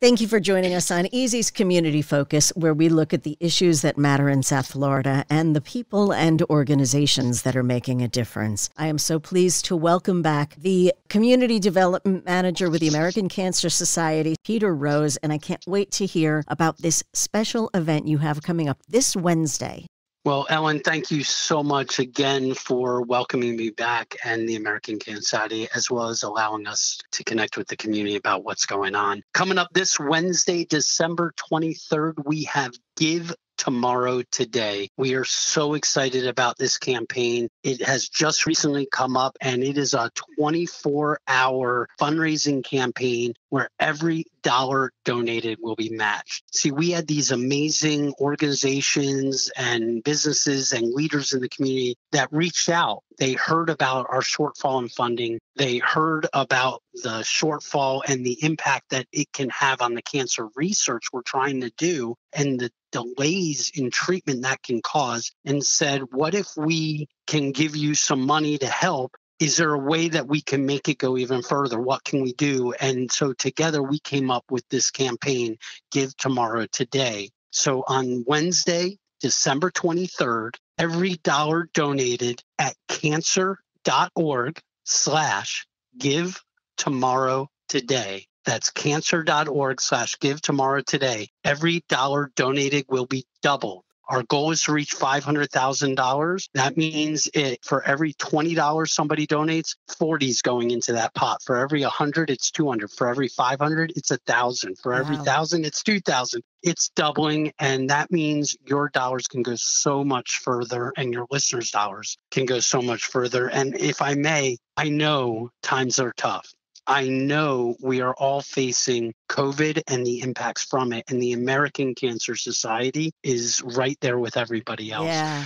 Thank you for joining us on Easy's Community Focus, where we look at the issues that matter in South Florida and the people and organizations that are making a difference. I am so pleased to welcome back the Community Development Manager with the American Cancer Society, Peter Rose, and I can't wait to hear about this special event you have coming up this Wednesday. Well, Ellen, thank you so much again for welcoming me back and the American Cancer Society, as well as allowing us to connect with the community about what's going on. Coming up this Wednesday, December 23rd, we have Give Tomorrow Today. We are so excited about this campaign. It has just recently come up, and it is a 24-hour fundraising campaign where every dollar donated will be matched. See, we had these amazing organizations and businesses and leaders in the community that reached out. They heard about our shortfall in funding. They heard about the shortfall and the impact that it can have on the cancer research we're trying to do and the delays in treatment that can cause, and said, what if we can give you some money to help? Is there a way that we can make it go even further? What can we do? And so together we came up with this campaign, Give Tomorrow Today. So on Wednesday, December 23rd, every dollar donated at cancer.org/give tomorrow today. That's cancer.org/give tomorrow today. Every dollar donated will be doubled. Our goal is to reach $500,000. That means for every $20 somebody donates, 40 is going into that pot. For every 100, it's 200. For every 500, it's 1,000. For every 1,000, it's 2,000. It's doubling, and that means your dollars can go so much further, and your listeners' dollars can go so much further. And if I may, I know times are tough. I know we are all facing COVID and the impacts from it, and the American Cancer Society is right there with everybody else. Yeah.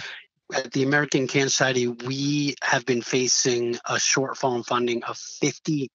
At the American Cancer Society, we have been facing a shortfall in funding of 50%.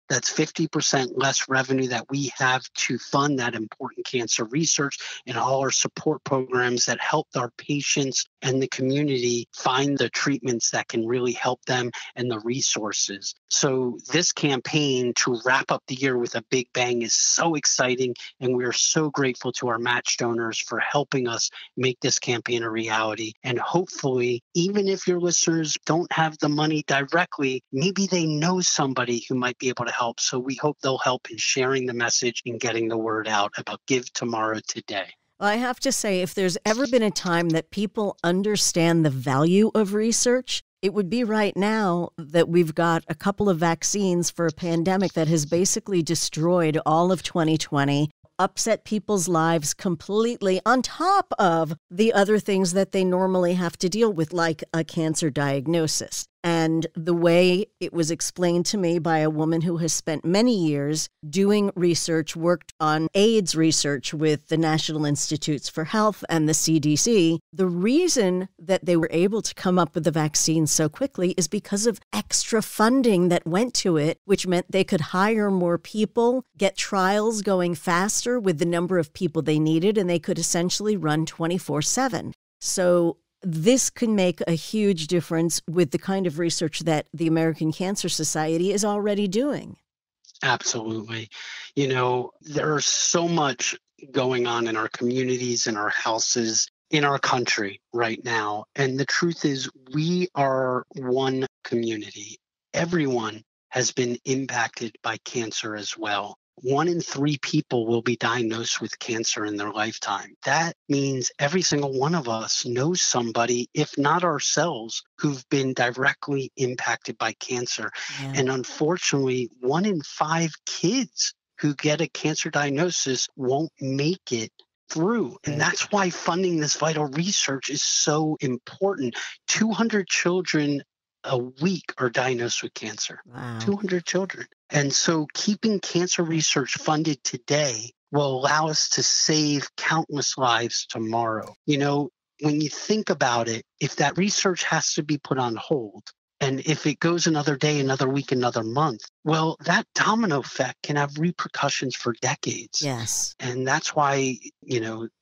That's 50% less revenue that we have to fund that important cancer research and all our support programs that help our patients and the community find the treatments that can really help them and the resources. So this campaign to wrap up the year with a big bang is so exciting, and we are so grateful to our match donors for helping us make this campaign a reality. And hopefully, even if your listeners don't have the money directly, maybe they know somebody who might be able to help. So we hope they'll help in sharing the message and getting the word out about Give Tomorrow Today. Well, I have to say, if there's ever been a time that people understand the value of research, it would be right now that we've got a couple of vaccines for a pandemic that has basically destroyed all of 2020, upset people's lives completely, on top of the other things that they normally have to deal with, like a cancer diagnosis. And the way it was explained to me by a woman who has spent many years doing research, worked on AIDS research with the National Institutes for Health and the CDC, the reason that they were able to come up with the vaccine so quickly is because of extra funding that went to it, which meant they could hire more people, get trials going faster with the number of people they needed, and they could essentially run 24/7. So this can make a huge difference with the kind of research that the American Cancer Society is already doing. Absolutely. You know, there's so much going on in our communities, in our houses, in our country right now. And the truth is, we are one community. Everyone has been impacted by cancer as well. 1 in 3 people will be diagnosed with cancer in their lifetime. That means every single one of us knows somebody, if not ourselves, who've been directly impacted by cancer. Yeah. And unfortunately, 1 in 5 kids who get a cancer diagnosis won't make it through. And that's why funding this vital research is so important. 200 children a week are diagnosed with cancer. Wow. 200 children. And so keeping cancer research funded today will allow us to save countless lives tomorrow. You know, when you think about it, if that research has to be put on hold, And if it goes another day, another week, another month, well, that domino effect can have repercussions for decades. Yes. And that's why,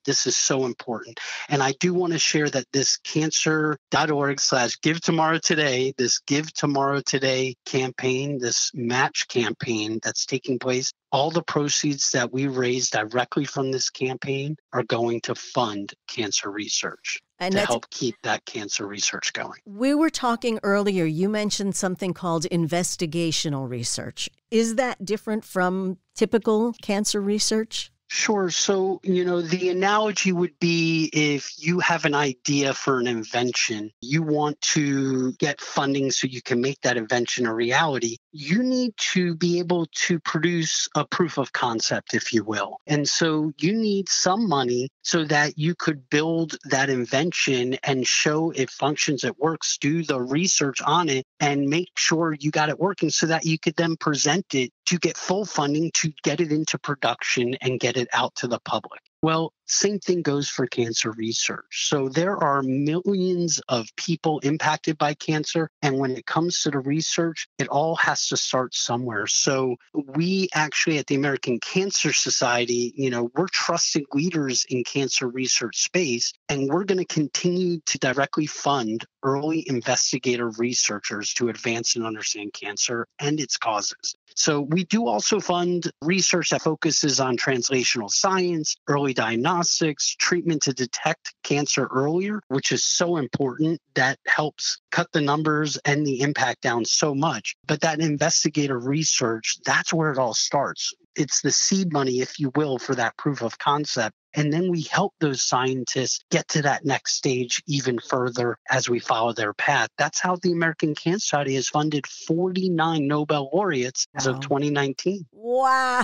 this is so important. And I do want to share that this cancer.org/Give Tomorrow Today, this Give Tomorrow Today campaign, this match campaign that's taking place, all the proceeds that we raise directly from this campaign are going to fund cancer research And to help keep that cancer research going. We were talking earlier, you mentioned something called investigational research. Is that different from typical cancer research? Sure. So, the analogy would be if you have an idea for an invention, you want to get funding so you can make that invention a reality, you need to be able to produce a proof of concept, if you will. And so you need some money so that you could build that invention and show it functions, it works, do the research on it, and make sure you got it working so that you could then present it to get full funding to get it into production and get it out to the public. Well, same thing goes for cancer research. So there are millions of people impacted by cancer. And when it comes to the research, it all has to start somewhere. So we actually at the American Cancer Society, we're trusted leaders in cancer research space, and we're going to continue to directly fund early investigator researchers to advance and understand cancer and its causes. So we do also fund research that focuses on translational science, early diagnostics, treatment to detect cancer earlier, which is so important. That helps cut the numbers and the impact down so much. But that investigator research, that's where it all starts. It's the seed money, if you will, for that proof of concept. And then we help those scientists get to that next stage even further as we follow their path. That's how the American Cancer Society has funded 49 Nobel laureates as of 2019. Wow.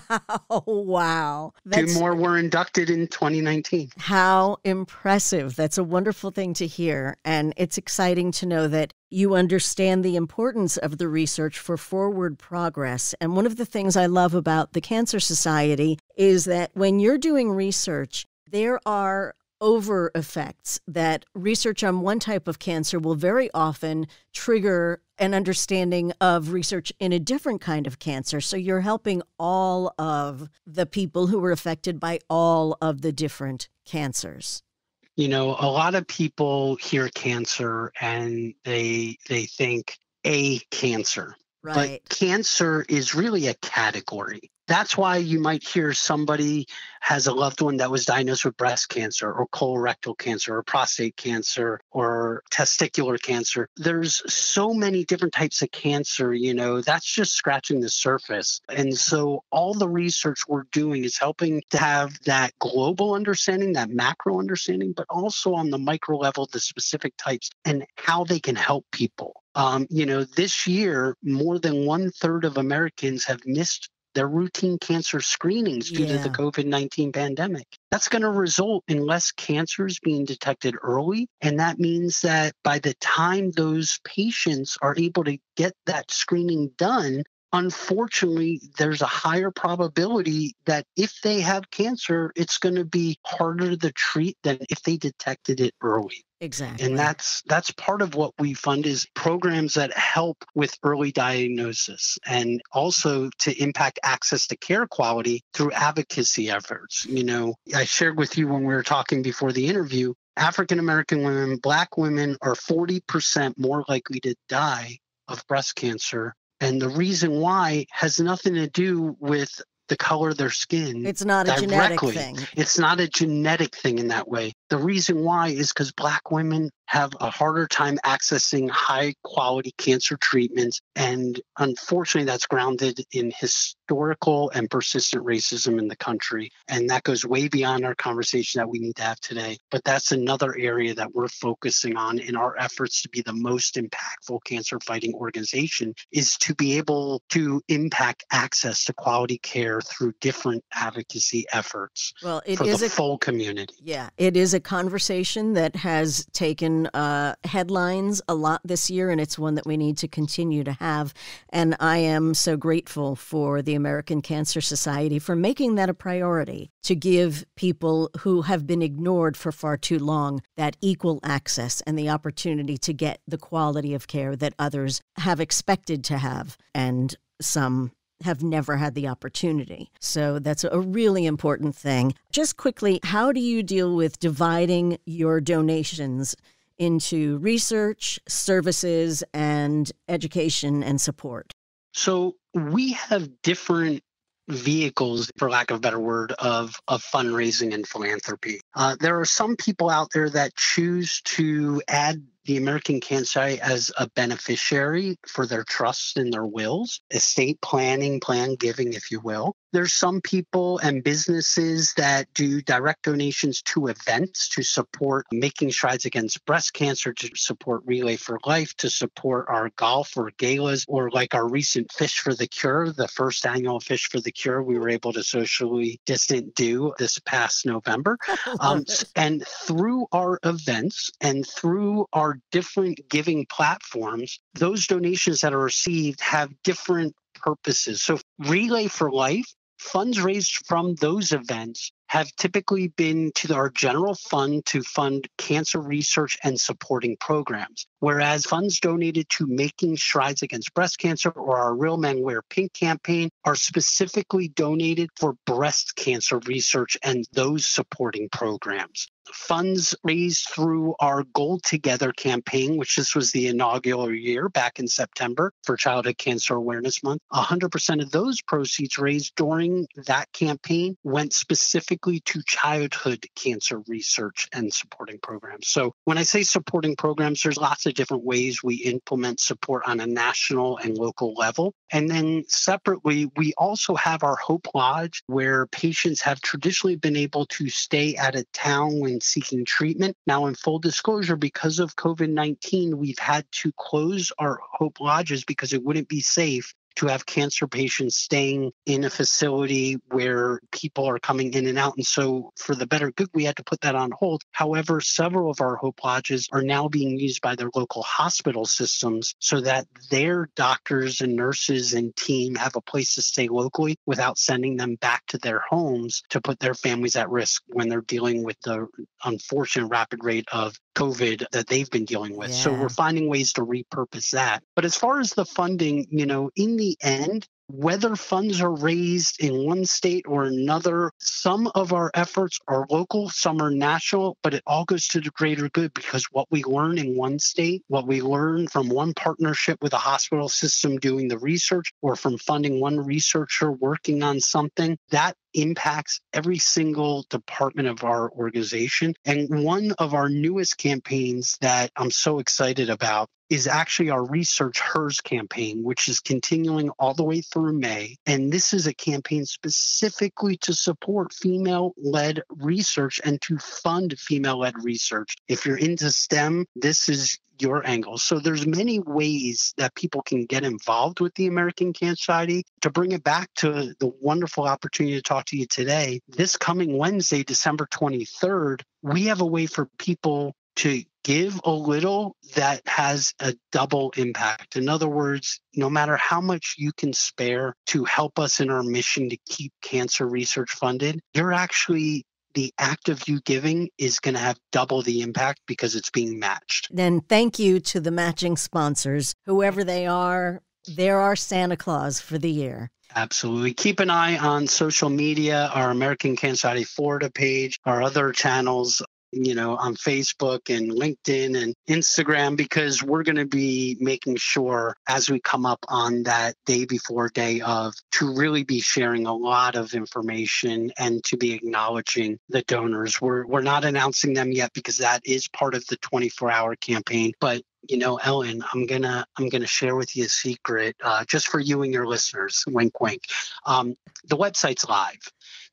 Wow. Two more were inducted in 2019. How impressive. That's a wonderful thing to hear. And it's exciting to know that you understand the importance of the research for forward progress. And one of the things I love about the Cancer Society is that when you're doing research, there are over effects that research on one type of cancer will very often trigger an understanding of research in a different kind of cancer. So you're helping all of the people who were affected by all of the different cancers. A lot of people hear cancer and they think a cancer. Right. But cancer is really a category. That's why you might hear somebody has a loved one that was diagnosed with breast cancer or colorectal cancer or prostate cancer or testicular cancer. There's so many different types of cancer, that's just scratching the surface. And so all the research we're doing is helping to have that global understanding, that macro understanding, but also on the micro level, the specific types and how they can help people. This year, more than 1/3 of Americans have missed their routine cancer screenings due to the COVID-19 pandemic. That's going to result in less cancers being detected early. And that means that by the time those patients are able to get that screening done, unfortunately, there's a higher probability that if they have cancer, it's going to be harder to treat than if they detected it early. Exactly. And that's part of what we fund is programs that help with early diagnosis and also to impact access to care quality through advocacy efforts. I shared with you when we were talking before the interview, African-American women, Black women are 40% more likely to die of breast cancer. And the reason why has nothing to do with the color of their skin. It's not a genetic thing. It's not a genetic thing in that way. The reason why is because Black women have a harder time accessing high quality cancer treatments. And unfortunately, that's grounded in historical and persistent racism in the country. And that goes way beyond our conversation that we need to have today. But that's another area that we're focusing on in our efforts to be the most impactful cancer fighting organization is to be able to impact access to quality care through different advocacy efforts for the full community. Yeah, it is a conversation that has taken in headlines a lot this year, and it's one that we need to continue to have. And I am so grateful for the American Cancer Society for making that a priority, to give people who have been ignored for far too long that equal access and the opportunity to get the quality of care that others have expected to have, and some have never had the opportunity. So that's a really important thing. Just quickly, how do you deal with dividing your donations into research, services, and education and support? So we have different vehicles, for lack of a better word, of fundraising and philanthropy. There are some people out there that choose to add the American Cancer Society as a beneficiary for their trusts and their wills, estate planning, plan giving, if you will. There's some people and businesses that do direct donations to events to support Making Strides Against Breast Cancer, to support Relay for Life, to support our golf or galas, or like our recent Fish for the Cure, the first annual Fish for the Cure we were able to socially distant do this past November. And through our events and through our different giving platforms, those donations that are received have different purposes. So Relay for Life, funds raised from those events have typically been to our general fund to fund cancer research and supporting programs, whereas funds donated to Making Strides Against Breast Cancer or our Real Men Wear Pink campaign are specifically donated for breast cancer research and those supporting programs. Funds raised through our Gold Together campaign, which this was the inaugural year back in September for Childhood Cancer Awareness Month, 100% of those proceeds raised during that campaign went specifically to childhood cancer research and supporting programs. So when I say supporting programs, there's lots of different ways we implement support on a national and local level. And then separately, we also have our Hope Lodge, where patients have traditionally been able to stay at a town when seeking treatment. Now, in full disclosure, because of COVID-19, we've had to close our Hope Lodges because it wouldn't be safe to have cancer patients staying in a facility where people are coming in and out. And so for the better good, we had to put that on hold. However, several of our Hope Lodges are now being used by their local hospital systems so that their doctors and nurses and team have a place to stay locally without sending them back to their homes to put their families at risk when they're dealing with the unfortunate rapid rate of COVID that they've been dealing with. So we're finding ways to repurpose that. But as far as the funding, in the end, whether funds are raised in one state or another, some of our efforts are local, some are national, but it all goes to the greater good, because what we learn in one state, what we learn from one partnership with a hospital system doing the research, or from funding one researcher working on something, that impacts every single department of our organization. And one of our newest campaigns that I'm so excited about is actually our Research Hers campaign, which is continuing all the way through May. And this is a campaign specifically to support female-led research and to fund female-led research. If you're into STEM, this is your angle. So there's many ways that people can get involved with the American Cancer Society. To bring it back to the wonderful opportunity to talk to you today, this coming Wednesday, December 23rd, we have a way for people to give a little that has a double impact. In other words, no matter how much you can spare to help us in our mission to keep cancer research funded, the act of you giving is going to have double the impact because it's being matched. Then thank you to the matching sponsors, whoever they are. They're our Santa Claus for the year. Absolutely. Keep an eye on social media, our American Cancer Society Florida page, our other channels, on Facebook and LinkedIn and Instagram, because we're going to be making sure as we come up on that day before, day of, to really be sharing a lot of information and to be acknowledging the donors. We're not announcing them yet because that is part of the 24-hour campaign. But Ellen, I'm gonna share with you a secret, just for you and your listeners. Wink, wink. The website's live,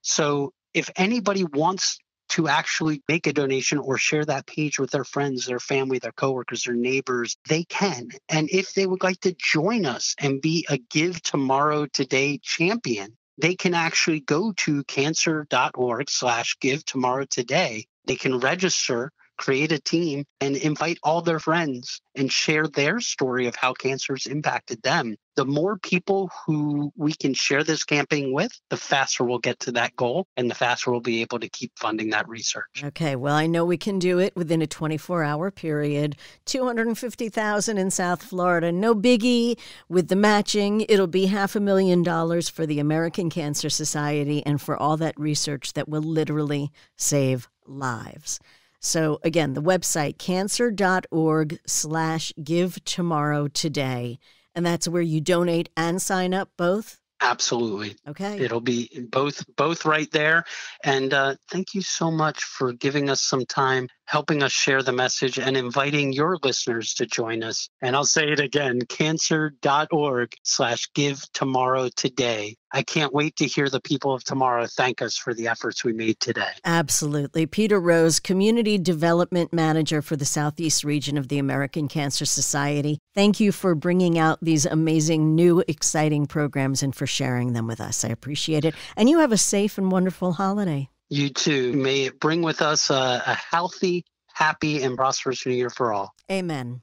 so if anybody wants to actually make a donation or share that page with their friends, their family, their coworkers, their neighbors, they can. And if they would like to join us and be a Give Tomorrow Today champion, they can actually go to cancer.org/Give Tomorrow Today. They can register create a team, and invite all their friends and share their story of how cancer's impacted them. The more people who we can share this campaign with, the faster we'll get to that goal and the faster we'll be able to keep funding that research. Okay, well, I know we can do it within a 24-hour period. $250,000 in South Florida, no biggie. With the matching, it'll be $500,000 for the American Cancer Society and for all that research that will literally save lives. So again, the website, cancer.org/give tomorrow today. And that's where you donate and sign up both? Absolutely. Okay. It'll be both right there. And thank you so much for giving us some time, helping us share the message, and inviting your listeners to join us. And I'll say it again, cancer.org/give tomorrow today. I can't wait to hear the people of tomorrow thank us for the efforts we made today. Absolutely. Peter Rose, Community Development Manager for the Southeast region of the American Cancer Society. Thank you for bringing out these amazing, new, exciting programs and for sharing them with us. I appreciate it. And you have a safe and wonderful holiday. You too. May it bring with us a healthy, happy, and prosperous new year for all. Amen.